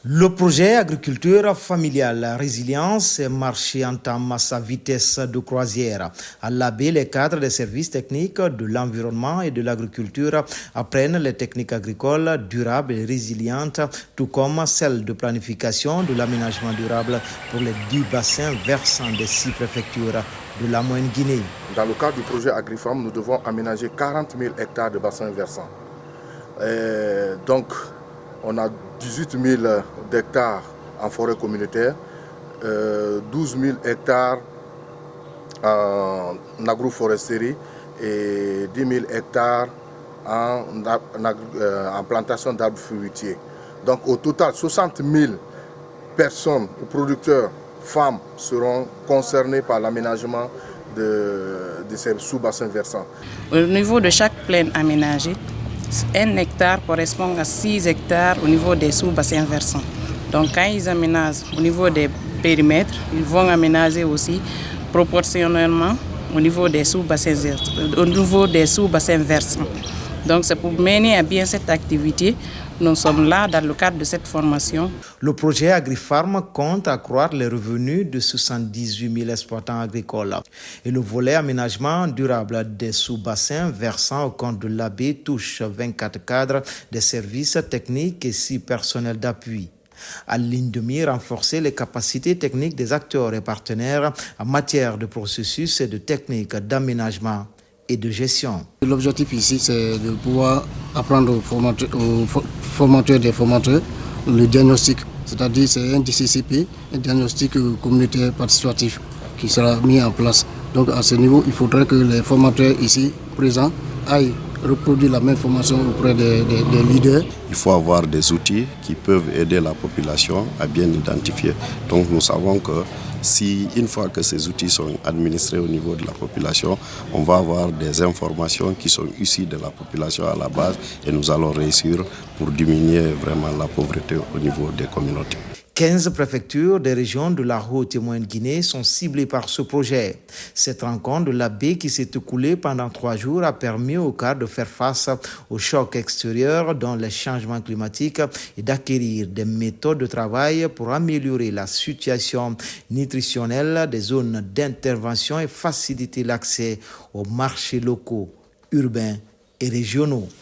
Le projet agriculture familiale résilience et marché entame sa vitesse de croisière. À l'AB, les cadres des services techniques de l'environnement et de l'agriculture apprennent les techniques agricoles durables et résilientes, tout comme celles de planification de l'aménagement durable pour les 10 bassins versants des 6 préfectures de la Moyenne-Guinée. Dans le cadre du projet AgriFarm, nous devons aménager 40 000 hectares de bassins versants. Donc, on a 18 000 hectares en forêt communautaire, 12 000 hectares en agroforesterie et 10 000 hectares en plantation d'arbres fruitiers. Donc au total, 60 000 personnes, producteurs, femmes seront concernés par l'aménagement de ces sous-bassins versants. Au niveau de chaque plaine aménagée, 1 hectare correspond à 6 hectares au niveau des sous-bassins versants. Donc quand ils aménagent au niveau des périmètres, ils vont aménager aussi proportionnellement au niveau des sous-bassins versants. Donc c'est pour mener à bien cette activité. Nous sommes là dans le cadre de cette formation. Le projet AgriFarm compte accroître les revenus de 78 000 exploitants agricoles. Et le volet aménagement durable des sous-bassins versant au compte de l'AB touche 24 cadres des services techniques et 6 personnels d'appui. À ligne de mire, renforcer les capacités techniques des acteurs et partenaires en matière de processus et de techniques d'aménagement et de gestion. L'objectif ici, c'est de pouvoir apprendre aux formateurs des formateurs le diagnostic, c'est-à-dire c'est un DCCP, un diagnostic communautaire participatif qui sera mis en place. Donc à ce niveau, il faudrait que les formateurs ici présents aillent reproduire la même formation auprès des leaders. Il faut avoir des outils qui peuvent aider la population à bien identifier. Donc nous savons que si une fois que ces outils sont administrés au niveau de la population, on va avoir des informations qui sont issues de la population à la base et nous allons réussir pour diminuer vraiment la pauvreté au niveau des communautés. 15 préfectures des régions de la Haute et Moyenne-Guinée sont ciblées par ce projet. Cette rencontre de l'AB qui s'est écoulée pendant 3 jours a permis au cadre de faire face aux chocs extérieurs dont les changements climatiques et d'acquérir des méthodes de travail pour améliorer la situation nutritionnelle des zones d'intervention et faciliter l'accès aux marchés locaux, urbains et régionaux.